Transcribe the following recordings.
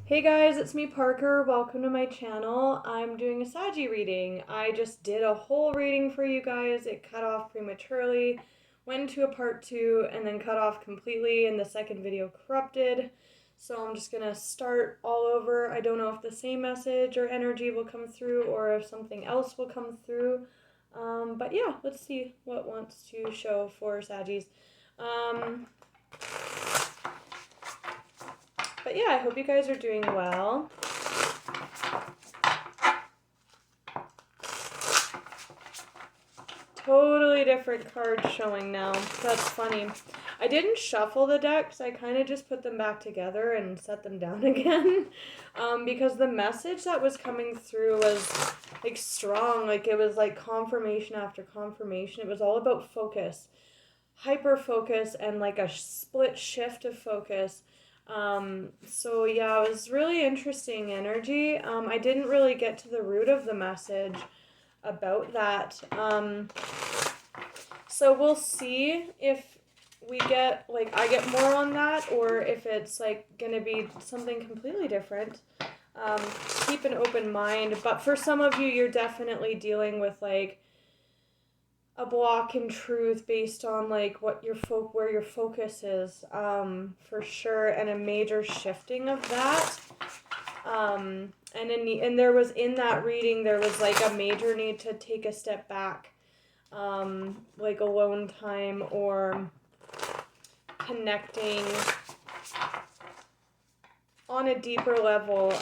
Hey guys, it's me Parker. Welcome to my channel. I'm doing a Saggy reading. I just did a whole reading for you guys. It cut off prematurely, went into a part 2, and then cut off completely and the second video corrupted. So I'm just gonna start all over. I don't know if the same message or energy will come through or if something else will come through. But yeah, let's see what wants to show for Saggies. But yeah, I hope you guys are doing well. Totally different cards showing now. That's funny. I didn't shuffle the decks. I kind of just put them back together and set them down again. Because the message that was coming through was like strong. Like it was like confirmation after confirmation. It was all about focus. Hyper focus and like a split shift of focus. So yeah, it was really interesting energy. I didn't really get to the root of the message about that. So we'll see if we get, like, I get more on that or if it's like gonna be something completely different. Keep an open mind, but for some of you, you're definitely dealing with like a block in truth based on like what your where your focus is, for sure, and a major shifting of that. And there was in that reading there was like a major need to take a step back, like alone time or connecting on a deeper level,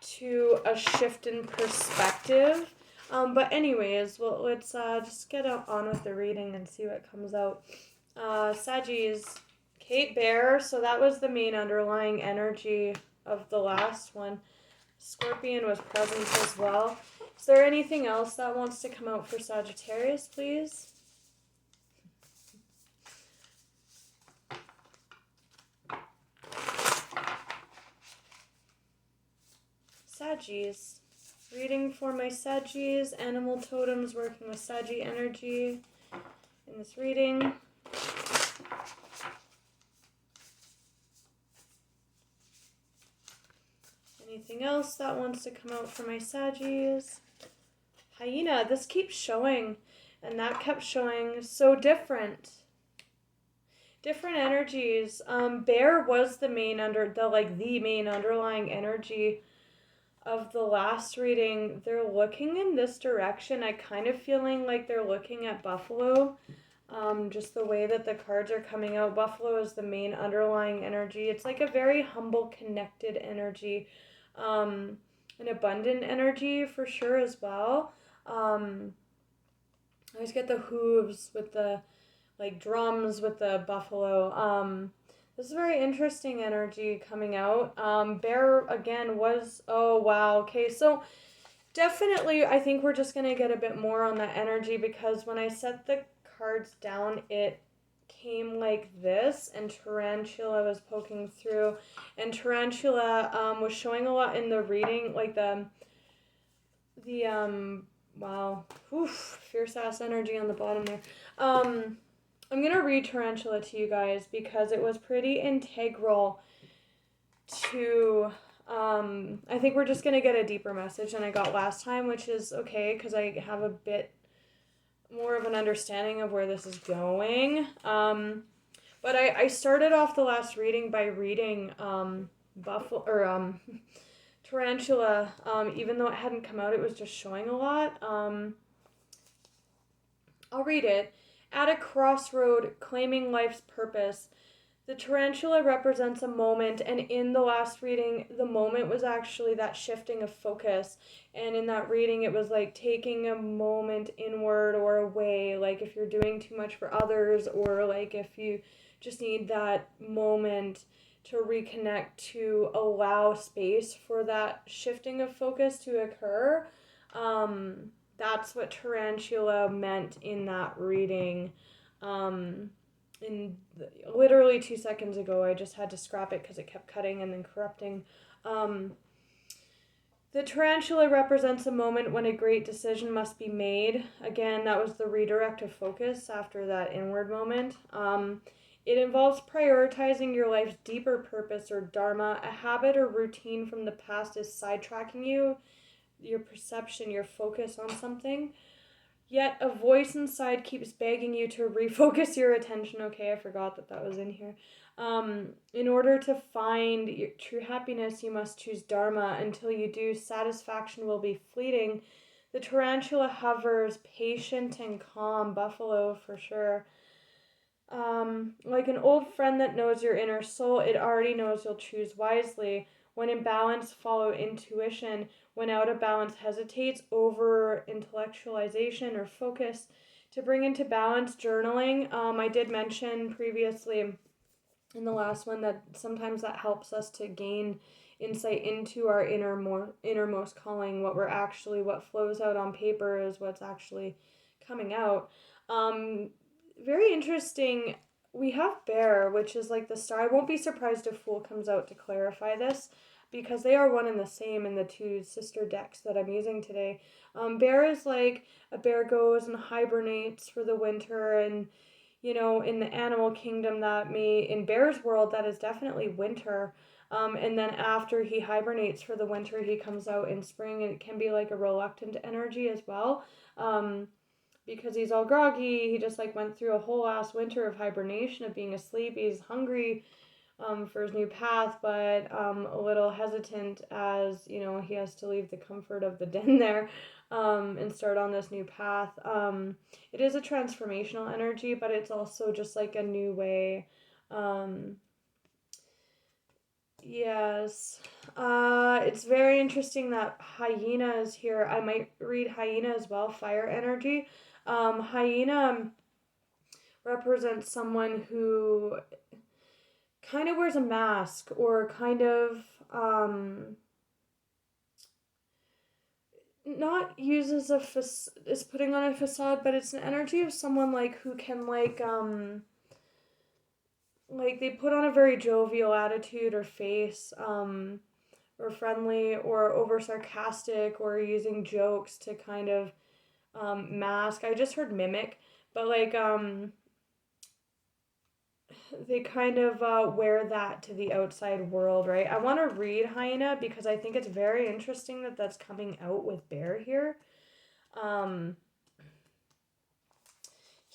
to a shift in perspective. But anyways, well, let's just get on with the reading and see what comes out. Saggies, Kate Bear, so that was the main underlying energy of the last one. Scorpion was present as well. Is there anything else that wants to come out for Sagittarius, please? Saggies. Reading for my Saggies, animal totems, working with Saggy energy in this reading. Anything else that wants to come out for my Saggies? Hyena, this keeps showing, and that kept showing. So different. Different energies. Bear was the main main underlying energy of the last reading. They're looking in this direction. I kind of feeling like they're looking at buffalo. Just the way that the cards are coming out. Buffalo is the main underlying energy. It's like a very humble, connected energy. An abundant energy for sure as well. I always get the hooves with the like drums with the buffalo. This is very interesting energy coming out. Bear again was, oh wow. Okay, so definitely I think we're just gonna get a bit more on that energy because when I set the cards down, it came like this, and Tarantula was poking through, and Tarantula was showing a lot in the reading, like the wow, oof, fierce ass energy on the bottom there. I'm gonna read Tarantula to you guys because it was pretty integral to, I think we're just gonna get a deeper message than I got last time, which is okay because I have a bit more of an understanding of where this is going. But I started off the last reading by reading Tarantula, even though it hadn't come out, it was just showing a lot. I'll read it. At a crossroad, claiming life's purpose, the tarantula represents a moment, and in the last reading, the moment was actually that shifting of focus. And in that reading, it was like taking a moment inward or away, like if you're doing too much for others, or like if you just need that moment to reconnect, to allow space for that shifting of focus to occur. That's what tarantula meant in that reading. Literally 2 seconds ago, I just had to scrap it because it kept cutting and then corrupting. The tarantula represents a moment when a great decision must be made. Again, that was the redirect of focus after that inward moment. It involves prioritizing your life's deeper purpose or dharma. A habit or routine from the past is sidetracking you, your perception, your focus on something. Yet a voice inside keeps begging you to refocus your attention. Okay, I forgot that was in here. In order to find your true happiness, you must choose Dharma. Until you do, satisfaction will be fleeting. The tarantula hovers, patient and calm. Buffalo, for sure. Like an old friend that knows your inner soul, it already knows you'll choose wisely. When in balance, follow intuition. When out of balance, hesitates over intellectualization or focus. To bring into balance, journaling. I did mention previously in the last one that sometimes that helps us to gain insight into our innermost calling, what flows out on paper is what's actually coming out. Very interesting. We have Bear, which is like the star. I won't be surprised if Fool comes out to clarify this because they are one and the same in the two sister decks that I'm using today. Bear is like a bear goes and hibernates for the winter, and in the animal kingdom, in Bear's world, that is definitely winter. And then after he hibernates for the winter, he comes out in spring, and it can be like a reluctant energy as well. Because he's all groggy. He just like went through a whole ass winter of hibernation, of being asleep. He's hungry for his new path, but a little hesitant as he has to leave the comfort of the den there and start on this new path. It is a transformational energy, but it's also just like a new way. Yes. It's very interesting that hyena is here. I might read hyena as well, fire energy. Hyena represents someone who kind of wears a mask or kind of not uses is putting on a facade, but it's an energy of someone like who can like they put on a very jovial attitude or face, or friendly or over sarcastic or using jokes to kind of mask. I just heard mimic, but like they kind of wear that to the outside world, right? I want to read hyena because I think it's very interesting that that's coming out with bear here.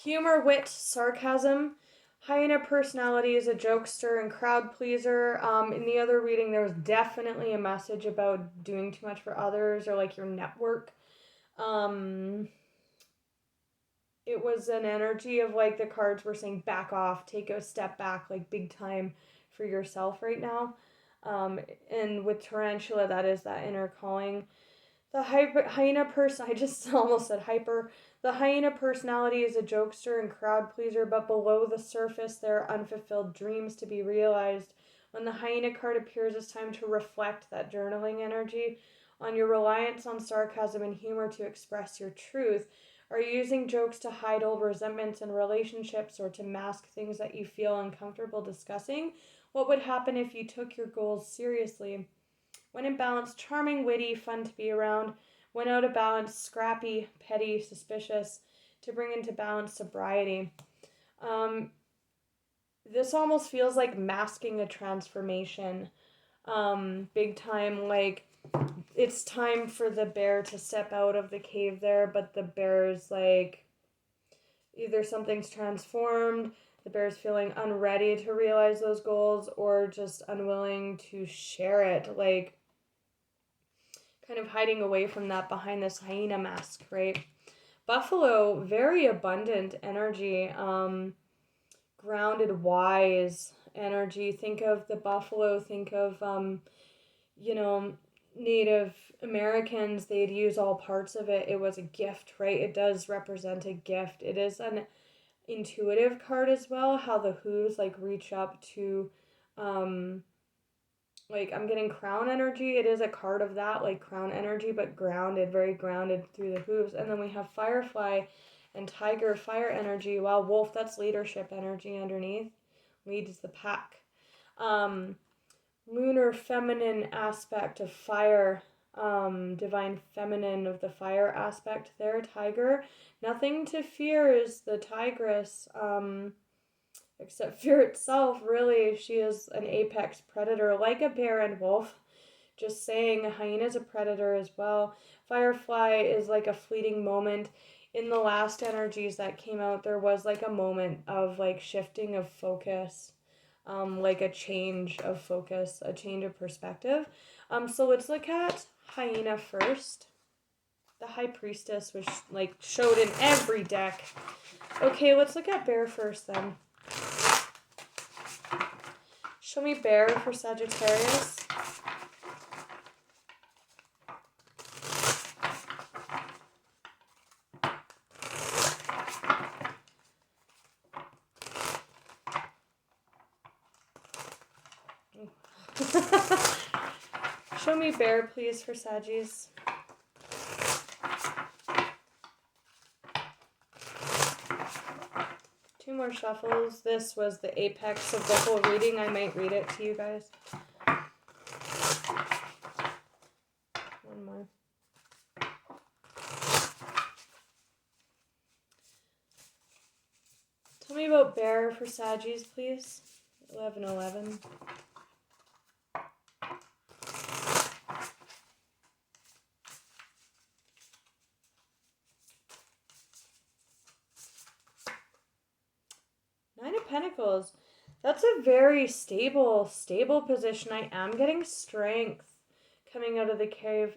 Humor, wit, sarcasm. Hyena personality is a jokester and crowd pleaser. In the other reading, there was definitely a message about doing too much for others or like your network. It was an energy of like the cards were saying back off, take a step back, like big time for yourself right now. And with Tarantula, that is that inner calling. The hyena person, I just almost said hyper. The hyena personality is a jokester and crowd pleaser, but below the surface there are unfulfilled dreams to be realized. When the hyena card appears, it's time to reflect that journaling energy on your reliance on sarcasm and humor to express your truth. Are you using jokes to hide old resentments in relationships or to mask things that you feel uncomfortable discussing? What would happen if you took your goals seriously? When in balance, charming, witty, fun to be around. When out of balance, scrappy, petty, suspicious. To bring into balance, sobriety. This almost feels like masking a transformation. Big time, like it's time for the bear to step out of the cave there, but the bear's like either something's transformed, the bear's feeling unready to realize those goals, or just unwilling to share it, like kind of hiding away from that behind this hyena mask, right? Buffalo, very abundant energy, grounded, wise energy. Think of the buffalo, think of Native Americans, they'd use all parts of it. It was a gift, right? It does represent a gift. It is an intuitive card as well, how the hooves like reach up to like I'm getting crown energy. It is a card of that, like crown energy, but grounded, very grounded through the hooves. And then we have firefly and tiger, fire energy. Wow, wolf, that's leadership energy underneath. Leads the pack. Lunar feminine aspect of fire, divine feminine of the fire aspect there, tiger. Nothing to fear is the tigress. except fear itself. Really, she is an apex predator, like a bear and wolf. Just saying, a hyena is a predator as well. Firefly is like a fleeting moment. In the last energies that came out, there was like a moment of like shifting of focus, like a change of focus, a change of perspective. So let's look at hyena first. The high priestess was like showed in every deck. Okay, let's look at bear first then. Show me bear for Sagittarius. Show me bear, please, for Saggies. Two more shuffles. This was the apex of the whole reading. I might read it to you guys. One more. Tell me about bear for Saggies, please. 1111. Nine of Pentacles. That's a very stable position. I am getting strength coming out of the cave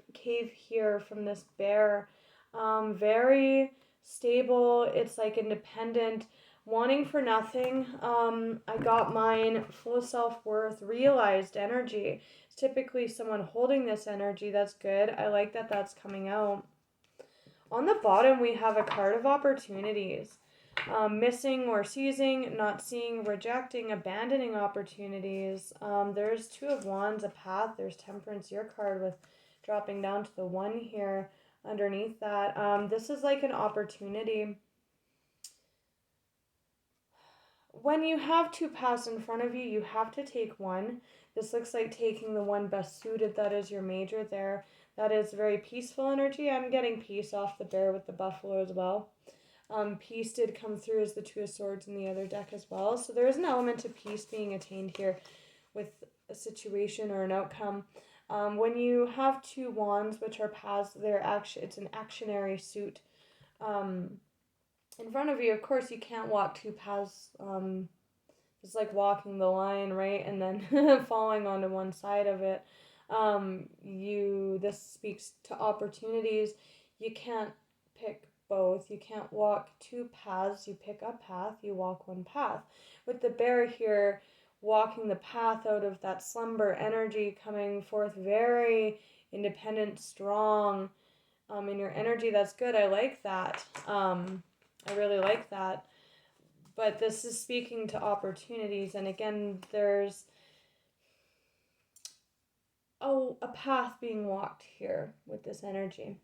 here from this bear. Very stable. It's like independent, wanting for nothing. I got mine, full of self-worth, realized energy. It's typically someone holding this energy. That's good. I like that that's coming out. On the bottom, we have a card of opportunities. Missing or seizing, not seeing, rejecting, abandoning opportunities. There's Two of Wands, a path. There's Temperance, your card, with dropping down to the 1 here underneath that. This is like an opportunity. When you have two paths in front of you, you have to take one. This looks like taking the one best suited. That is your major there. That is very peaceful energy. I'm getting peace off the bear with the buffalo as well. Peace did come through as the Two of Swords in the other deck as well. So there is an element of peace being attained here with a situation or an outcome. When you have two wands, which are paths, it's an actionary suit. In front of you, of course, you can't walk two paths. It's like walking the line, right? And then falling onto one side of it. This speaks to opportunities. You can't pick both. You can't walk two paths. You pick a path, you walk one path. With the bear here, walking the path out of that slumber energy, coming forth very independent, strong in your energy. That's good. I like that. I really like that. But this is speaking to opportunities. And again, there's a path being walked here with this energy.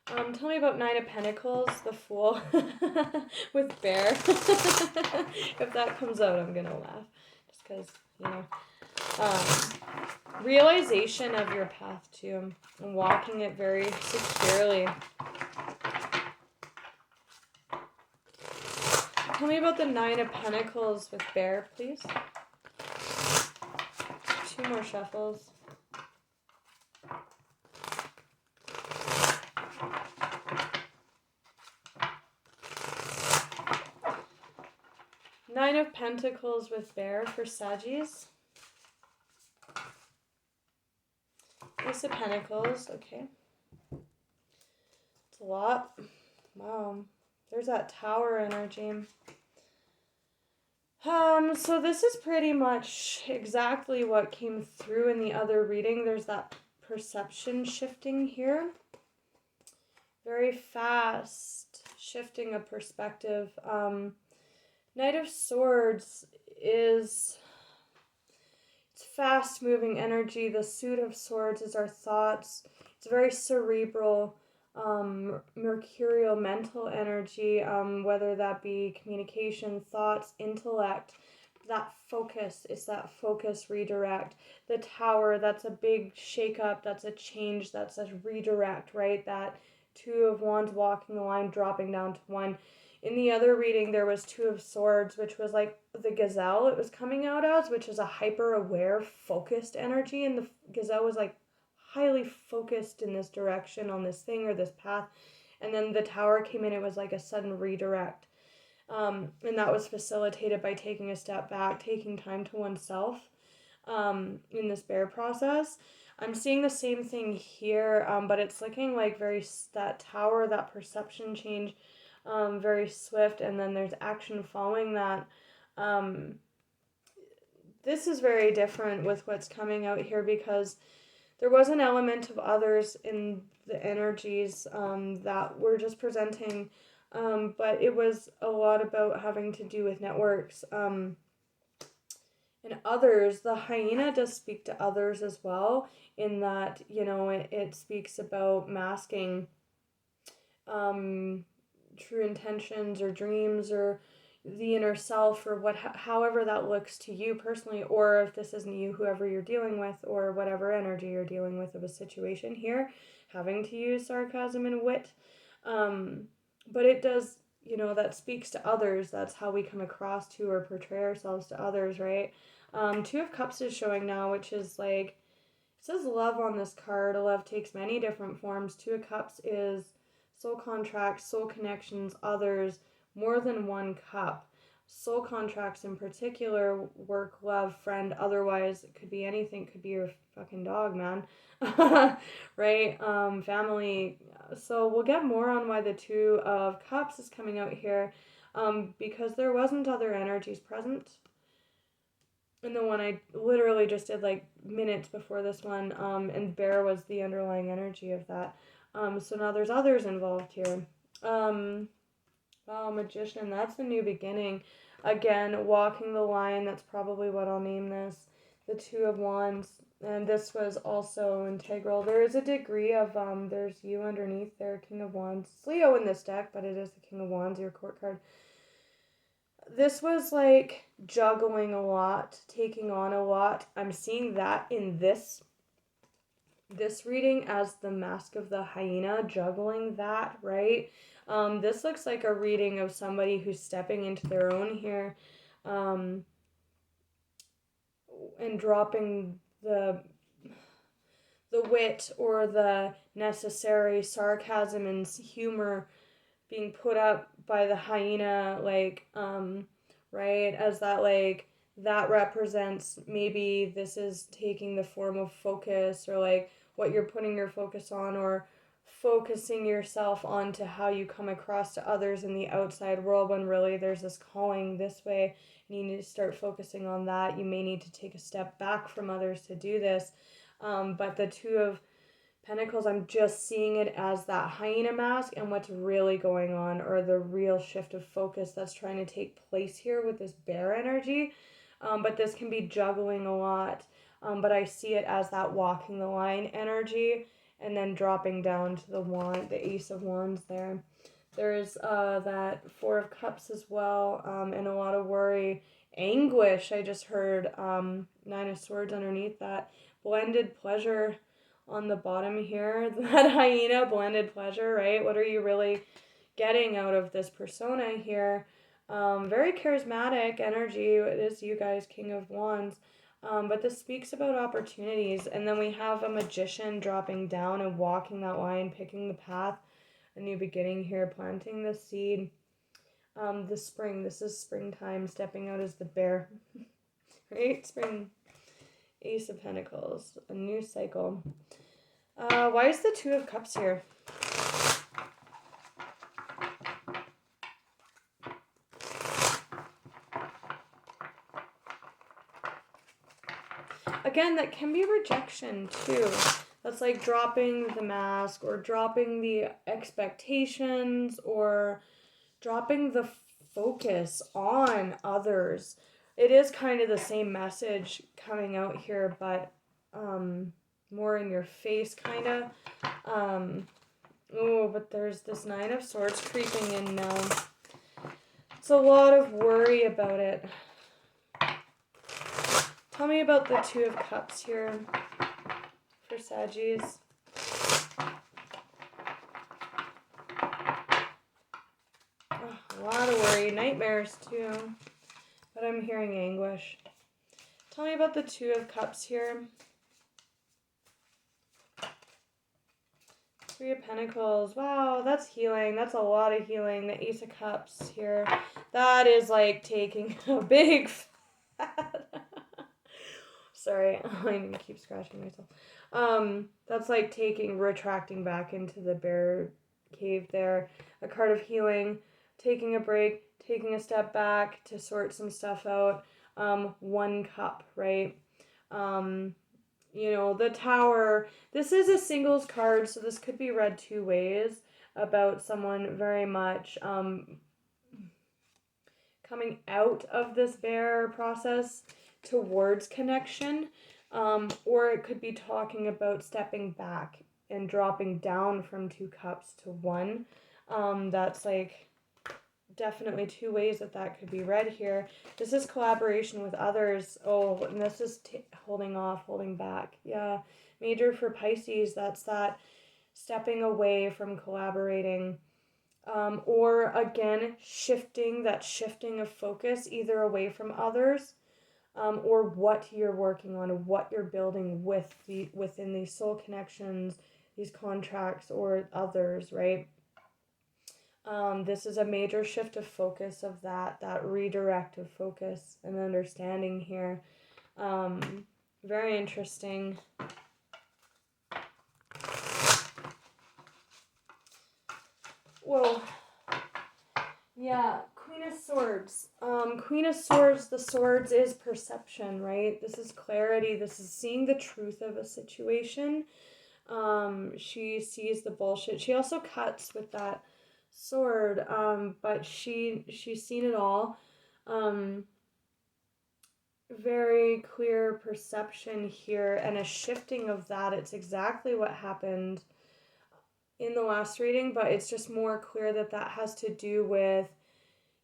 Tell me about Nine of Pentacles, the Fool, with bear. If that comes out, I'm going to laugh. Just because, realization of your path, too. And walking it very securely. Tell me about the Nine of Pentacles with bear, please. Two more shuffles. Nine of Pentacles with bear for Saggies. Ace of Pentacles, okay. It's a lot. Wow. There's that Tower energy. So this is pretty much exactly what came through in the other reading. There's that perception shifting here. Very fast shifting of perspective. Knight of Swords it's fast moving energy. The Suit of Swords is our thoughts. It's very cerebral, mercurial, mental energy, whether that be communication, thoughts, intellect. That focus, it's that focus redirect. The Tower, that's a big shake-up, that's a change, that's a redirect, right? That Two of Wands walking the line, dropping down to 1. In the other reading, there was Two of Swords, which was like the gazelle it was coming out as, which is a hyper-aware, focused energy. And the gazelle was like highly focused in this direction on this thing or this path. And then the tower came in, it was like a sudden redirect. And that was facilitated by taking a step back, taking time to oneself in this bear process. I'm seeing the same thing here, but it's looking like that tower, that perception change, very swift, and then there's action following that. This is very different with what's coming out here because there was an element of others in the energies that were just presenting, but it was a lot about having to do with networks. And others, the hyena does speak to others as well, in that, it speaks about masking true intentions or dreams or the inner self or however that looks to you personally, or if this isn't you, whoever you're dealing with, or whatever energy you're dealing with of a situation here, having to use sarcasm and wit. But it does, that speaks to others. That's how we come across to or portray ourselves to others, right? Two of Cups is showing now, which is like, it says love on this card. Love takes many different forms. Two of Cups is soul contracts, soul connections, others, more than one cup. Soul contracts in particular, work, love, friend, otherwise it could be anything. It could be your fucking dog, man. Right? Family. So we'll get more on why the Two of Cups is coming out here, because there wasn't other energies present. And the one I literally just did like minutes before this one, and bear was the underlying energy of that. So now there's others involved here. Magician, that's the new beginning. Again, walking the line, that's probably what I'll name this. The Two of Wands, and this was also integral. There is a degree of, there's you underneath there, King of Wands. It's Leo in this deck, but it is the King of Wands, your court card. This was like juggling a lot, taking on a lot. I'm seeing that in this reading as the Mask of the Hyena, juggling that, right? This looks like a reading of somebody who's stepping into their own here, and dropping the wit or the necessary sarcasm and humor being put up by the hyena, like, right, as that, like, that represents maybe this is taking the form of focus, or like what you're putting your focus on, or focusing yourself onto how you come across to others in the outside world, when really there's this calling this way and you need to start focusing on that. You may need to take a step back from others to do this. But the Two of Pentacles, I'm just seeing it as that hyena mask and what's really going on, or the real shift of focus that's trying to take place here with this bear energy. But this can be juggling a lot. But I see it as that walking the line energy, and then dropping down to the Ace of Wands there. There's that Four of Cups as well, and a lot of worry, anguish. I just heard Nine of Swords underneath that. Blended pleasure on the bottom here. That hyena, blended pleasure, right? What are you really getting out of this persona here? Very charismatic energy. It is you guys, King of Wands. But this speaks about opportunities. And then we have a magician dropping down and walking that line, picking the path, a new beginning here, planting the seed. The spring, this is springtime, stepping out as the bear. Right? Spring. Ace of Pentacles, a new cycle. Why is the Two of Cups here? Again, that can be rejection too. That's like dropping the mask, or dropping the expectations, or dropping the focus on others. It is kind of the same message coming out here, but more in your face, kind of. Oh, but there's this Nine of Swords creeping in now. It's a lot of worry about it. Tell me about the Two of Cups here for Saggies. Oh, lot of worry. Nightmares too. But I'm hearing anguish. Tell me about the Two of Cups here. Three of Pentacles. Wow, that's healing. That's a lot of healing. The Ace of Cups here. That is like taking a big sorry, I keep scratching myself. That's like retracting back into the bear cave there. A card of healing, taking a break, taking a step back to sort some stuff out. One cup, right? You know, the Tower. This is a singles card, so this could be read two ways about someone very much coming out of this bear process towards connection, or it could be talking about stepping back and dropping down from 2 cups to 1. That's like definitely two ways that could be read here. This is collaboration with others. Oh, and this is holding off, holding back. Yeah, major for Pisces. That's that stepping away from collaborating. Or again, shifting of focus, either away from others, or what you're working on, what you're building within these soul connections, these contracts, or others, right? This is a major shift of focus of that redirect of focus and understanding here. Very interesting. Whoa. Yeah, Queen of Swords. Queen of Swords, the swords is perception, right? This is clarity. This is seeing the truth of a situation. She sees the bullshit. She also cuts with that sword, but she's seen it all. Very clear perception here and a shifting of that. It's exactly what happened in the last reading, but it's just more clear that has to do with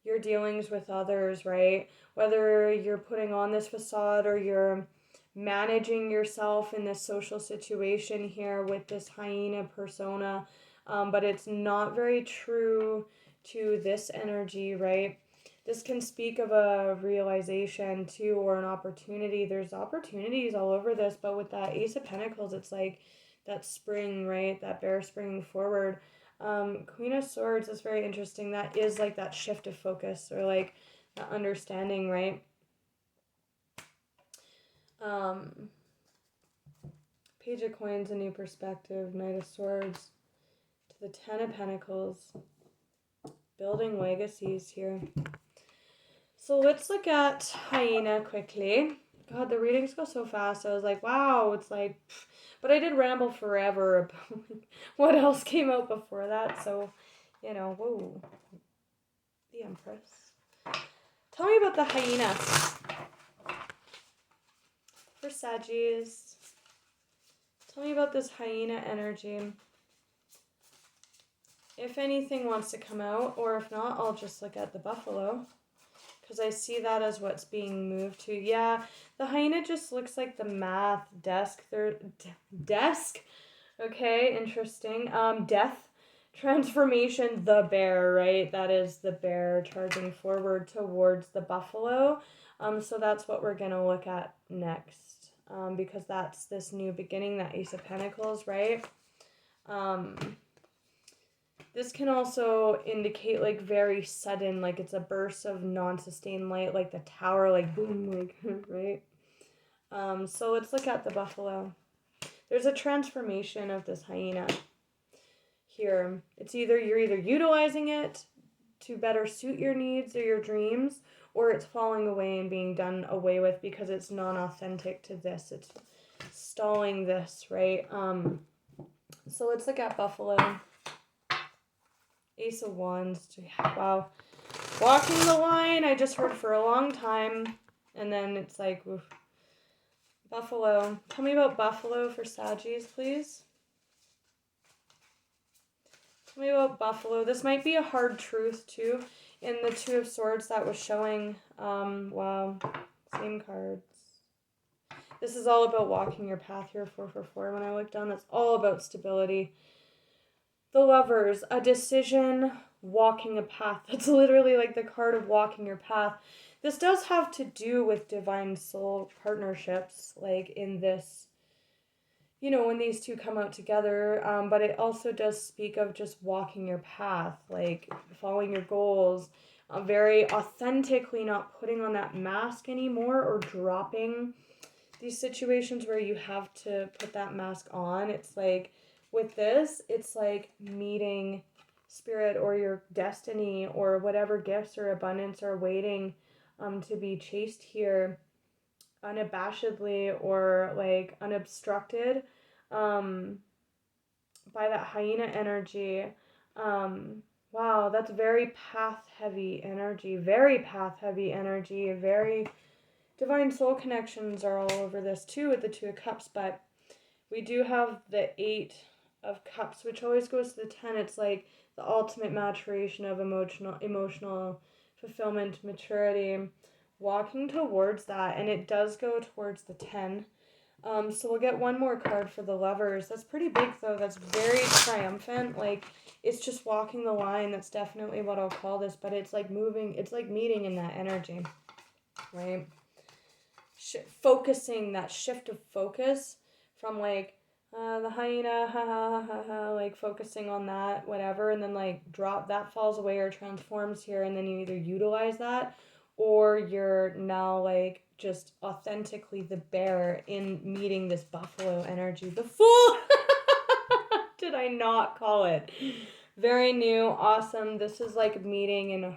your dealings with others, right? Whether you're putting on this facade or you're managing yourself in this social situation here with this hyena persona, but it's not very true to this energy, right? This can speak of a realization too, or an opportunity. There's opportunities all over this, but with that Ace of Pentacles, it's like that spring, right? That bear springing forward. Queen of Swords is very interesting. That is like that shift of focus, or like that understanding, right? Page of Coins, a new perspective. Knight of Swords to the Ten of Pentacles. Building legacies here. So let's look at hyena quickly. God, the readings go so fast. I was like, wow, it's like... But I did ramble forever about what else came out before that. So, you know, whoa. The Empress. Tell me about the hyena. For Sagittarius. Tell me about this hyena energy. If anything wants to come out, or if not, I'll just look at the buffalo. Because I see that as what's being moved to. Yeah, the hyena just looks like the math desk. Desk? Okay, interesting. Death. Transformation, the bear, right? That is the bear charging forward towards the buffalo. So that's what we're going to look at next. Because that's this new beginning, that Ace of Pentacles, right? This can also indicate like very sudden, like it's a burst of non-sustained light, like the tower, like boom, like, right? So let's look at the buffalo. There's a transformation of this hyena here. It's you're either utilizing it to better suit your needs or your dreams, or it's falling away and being done away with because it's non-authentic to this. It's stalling this, right? So let's look at buffalo. Ace of Wands. Wow. Walking the line, I just heard for a long time. And then it's like, oof. Buffalo. Tell me about buffalo for Sagittarius, please. Tell me about buffalo. This might be a hard truth, too. In the Two of Swords that was showing. Wow. Same cards. This is all about walking your path here, 444. When I look down, that's all about stability. The Lovers, a decision walking a path. That's literally like the card of walking your path. This does have to do with divine soul partnerships, like in this, when these two come out together, but it also does speak of just walking your path, like following your goals, very authentically, not putting on that mask anymore or dropping these situations where you have to put that mask on. It's like with this, it's like meeting spirit or your destiny or whatever gifts or abundance are waiting to be chased here unabashedly or like unobstructed by that hyena energy. Wow, that's very path heavy energy, very path heavy energy, very divine soul connections are all over this too with the Two of Cups, but we do have the Eight of Cups, which always goes to the 10. It's like the ultimate maturation of emotional fulfillment, maturity, walking towards that, and it does go towards the 10. So we'll get one more card for the Lovers. That's pretty big though. That's very triumphant. Like it's just walking the line. That's definitely what I'll call this, but it's like moving. It's like meeting in that energy, right? Focusing, that shift of focus from like the hyena, ha ha ha ha, like focusing on that, whatever, and then like drop that, falls away or transforms here, and then you either utilize that or you're now like just authentically the bear in meeting this buffalo energy. The Fool! Did I not call it? Very new, awesome. This is like meeting, and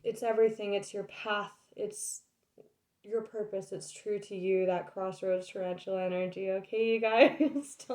it's everything. It's your path. It's your purpose. It's true to you, that crossroads tarantula energy. Okay, you guys?